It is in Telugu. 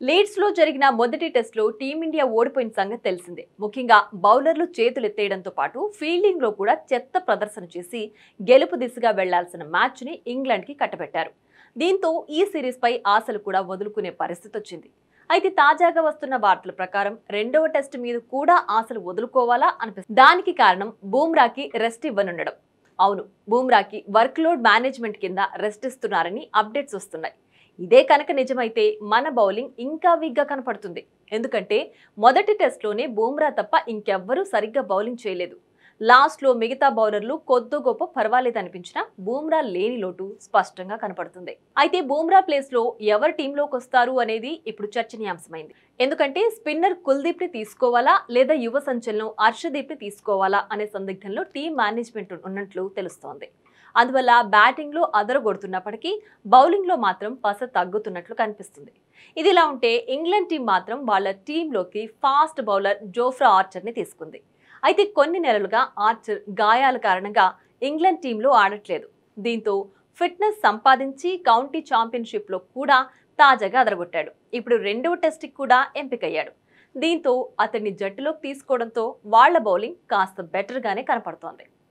లీడ్స్ లో జరిగిన మొదటి టెస్ట్ లో టీమిండియా ఓడిపోయిన సంగతి తెలిసిందే. ముఖ్యంగా బౌలర్లు చేతులెత్తేయడంతో పాటు ఫీల్డింగ్ లో కూడా చెత్త ప్రదర్శన చేసి గెలుపు దిశగా వెళ్లాల్సిన మ్యాచ్ ని ఇంగ్లాండ్ కి కట్టబెట్టారు. దీంతో ఈ సిరీస్ పై ఆశలు కూడా వదులుకునే పరిస్థితి వచ్చింది. అయితే తాజాగా వస్తున్న వార్తల ప్రకారం రెండవ టెస్ట్ మీద కూడా ఆశలు వదులుకోవాలా అనిపిస్తుంది. దానికి కారణం బూమ్రాకి రెస్ట్ ఇవ్వనుండడం. అవును, బూమ్రాకి వర్క్ లోడ్ మేనేజ్మెంట్ కింద రెస్ట్ ఇస్తున్నారని అప్డేట్స్ వస్తున్నాయి. ఇదే కనుక నిజమైతే మన బౌలింగ్ ఇంకా వీక్ గా కనపడుతుంది. ఎందుకంటే మొదటి టెస్ట్లోనే బూమ్రా తప్ప ఇంకెవ్వరూ సరిగ్గా బౌలింగ్ చేయలేదు. లాస్ట్ లో మిగతా బౌలర్లు కొద్దో గొప్ప పర్వాలేదు అనిపించినా బూమ్రా లేని లోటు స్పష్టంగా కనపడుతుంది. అయితే బూమ్రా ప్లేస్ లో ఎవరు టీంలోకి వస్తారు అనేది ఇప్పుడు చర్చనీయాంశమైంది. ఎందుకంటే స్పిన్నర్ కుల్దీప్ ని తీసుకోవాలా లేదా యువ సంచలనం హర్షదీప్ ని తీసుకోవాలా అనే సందిగ్ధంలో టీం మేనేజ్మెంట్ ఉన్నట్లు తెలుస్తోంది. అందువల్ల బ్యాటింగ్ లో అదరగొడుతున్నప్పటికీ బౌలింగ్ లో మాత్రం పస తగ్గుతున్నట్లు కనిపిస్తుంది. ఇదిలా ఉంటే ఇంగ్లాండ్ టీం మాత్రం వాళ్ళ టీంలోకి ఫాస్ట్ బౌలర్ జోఫ్రా ఆర్చర్ ని తీసుకుంది. అయితే కొన్ని నెలలుగా ఆర్చర్ గాయాల కారణంగా ఇంగ్లాండ్ టీంలో ఆడట్లేదు. దీంతో ఫిట్నెస్ సంపాదించి కౌంటీ ఛాంపియన్షిప్ లో కూడా తాజాగా అదరగొట్టాడు. ఇప్పుడు రెండవ టెస్ట్ కూడా ఎంపికయ్యాడు. దీంతో అతన్ని జట్టులోకి తీసుకోవడంతో వాళ్ల బౌలింగ్ కాస్త బెటర్ గానే కనపడుతోంది.